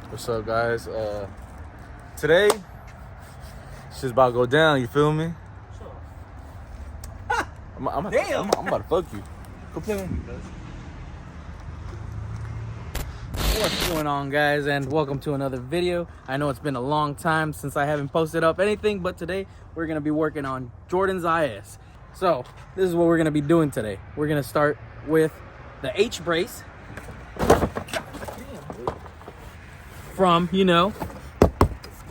What's up, guys? Today, shit's about to go down, you feel me? I'm about to fuck you. Go play with me, guys. What's going on, guys, and welcome to another video. I know it's been a long time since I haven't posted up anything, but today we're going to be working on Jordan's IS. So, this is what we're going to be doing today. We're going to start with the H-brace from, you know,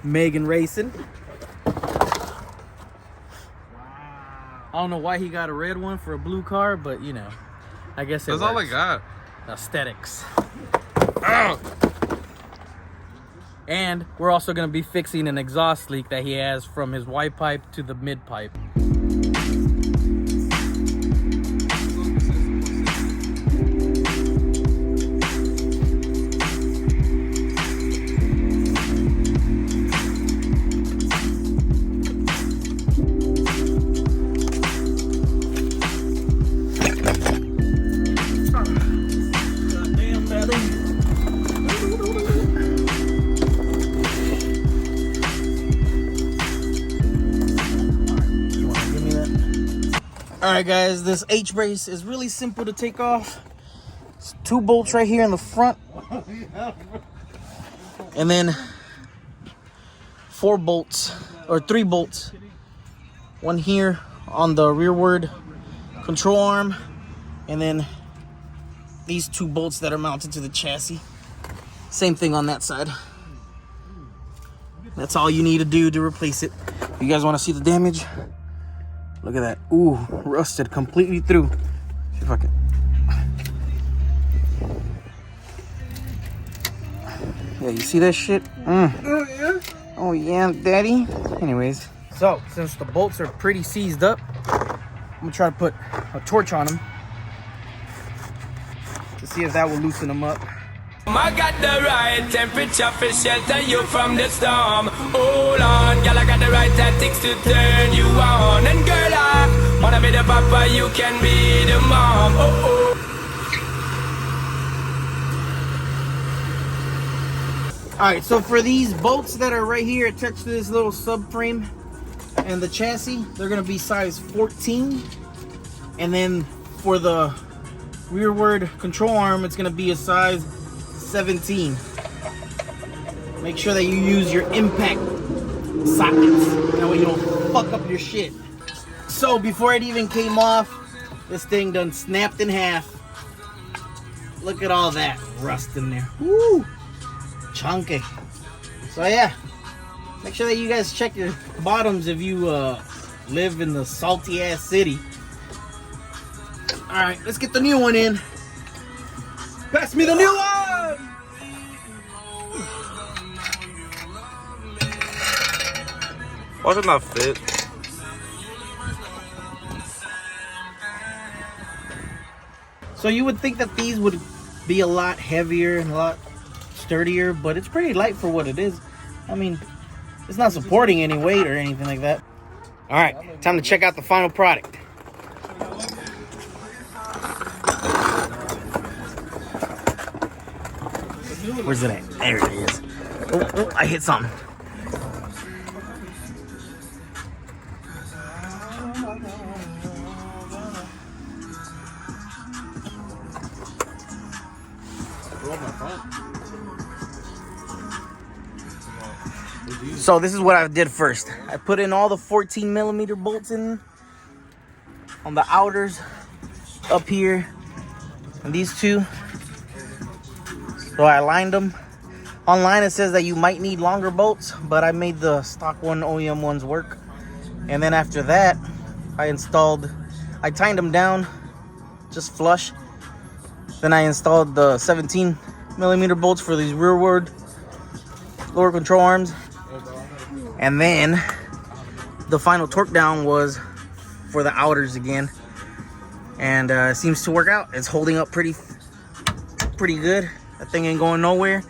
Magen Racing. I don't know why he got a red one for a blue car, but, you know, I guess that's all I got. Aesthetics. And we're also going to be fixing an exhaust leak that he has from his white pipe to the mid pipe. Alright guys, this H-brace is really simple to take off. It's 2 bolts right here in the front. And then 4 bolts, or 3 bolts. One here on the rearward control arm. And then these 2 bolts that are mounted to the chassis. Same thing on that side. That's all you need to do to replace it. You guys want to see the damage? Look at that. Ooh, rusted completely through. See if I can. Yeah, you see that shit? Oh yeah, daddy. Anyways, so since the bolts are pretty seized up, I'm gonna try to put a torch on them to see if that will loosen them up. I got the right temperature for shelter you from the storm. Hold on, girl, I got the right tactics to turn you on. And girl, I wanna be the papa, you can be the mom. Alright, so for these bolts that are right here attached to this little subframe and the chassis, they're gonna be size 14. And then for the rearward control arm, it's gonna be a size 17. Make sure that you use your impact sockets. That way you don't fuck up your shit. So before it even came off, this thing done snapped in half. Look at all that rust in there. Woo! Chunky. So yeah, make sure that you guys check your bottoms if you live in the salty ass city. Alright, let's get the new one in. Pass me the new one! Why does it not fit? So you would think that these would be a lot heavier and a lot sturdier, but it's pretty light for what it is. I mean, it's not supporting any weight or anything like that. Alright, time to check out the final product. Where's it at? There it is. Oh, I hit something. So this is what I did first. I put in all the 14mm bolts in on the outers up here, and these 2. So I aligned them. Online it says that you might need longer bolts, but I made the stock OEM ones work. And then after that, I tightened them down just flush. Then I installed the 17mm bolts for these rearward lower control arms. And then the final torque down was for the outers again. And it seems to work out. It's holding up pretty good. That thing ain't going nowhere.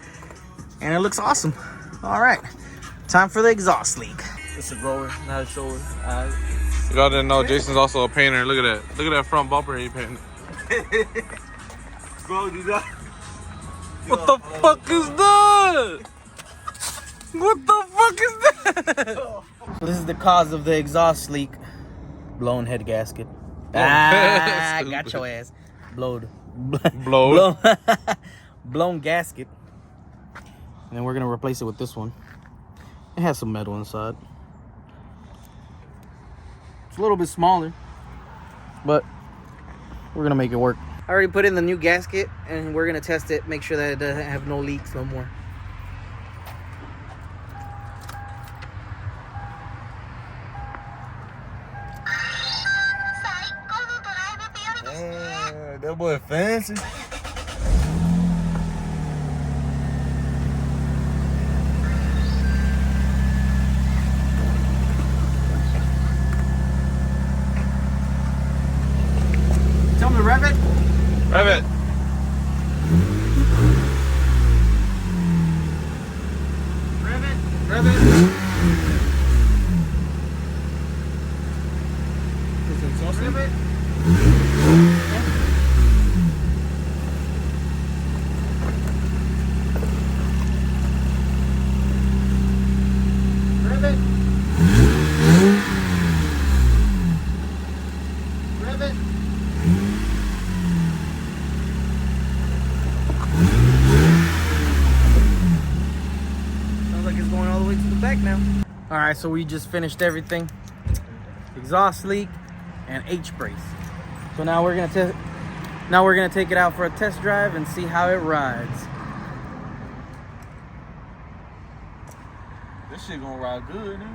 And it looks awesome. Alright, time for the exhaust leak. It's a grower, not a shower. Y'all didn't know Jason's also a painter. Look at that. Look at that front bumper he painted. Bro, do that. What the fuck is that? What the fuck is that? So this is the cause of the exhaust leak. Blown head gasket. Stupid. Got your ass. Blowed. Blown. Blown gasket. And then we're gonna replace it with this one. It has some metal inside. It's a little bit smaller, but we're gonna make it work. I already put in the new gasket, and we're gonna test it, make sure that it doesn't have no leaks no more. Man, that boy fancy. Tell him to rev it. Rev it. Rev it. Rev it. Rev it. Rev it. Rev it. Sounds like it's going all the way to the back now. All right, so we just finished everything. Exhaust leak and H-brace. So now we're gonna take it out for a test drive and see how it rides. This shit gonna ride good, dude.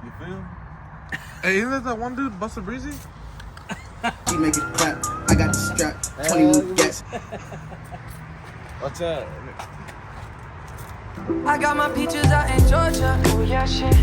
You feel me? Hey, isn't that one dude, Busta Breezy? He make it clap. I got the strap. 20 gas. What's up? I got my peaches out in Georgia. Oh yeah, shit.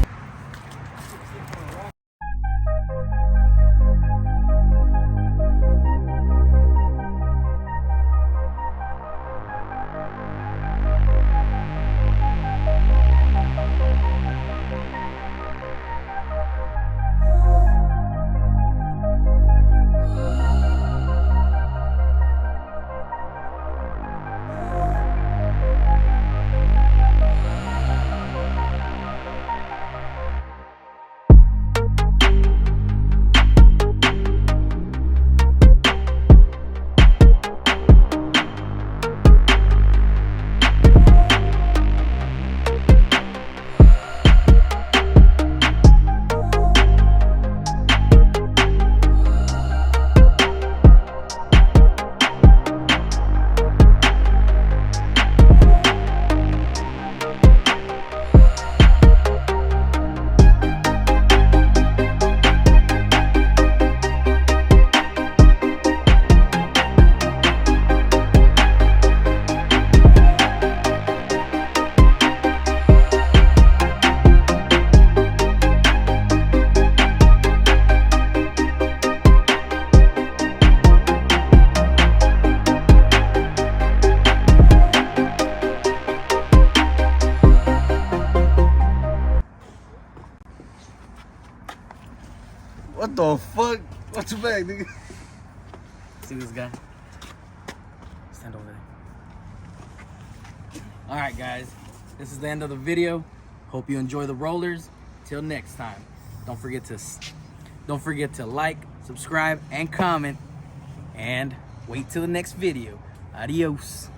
What the fuck? What's your bag, nigga? See this guy? Stand over there. All right, guys. This is the end of the video. Hope you enjoy the rollers. Till next time. Don't forget to like, subscribe, and comment. And wait till the next video. Adios.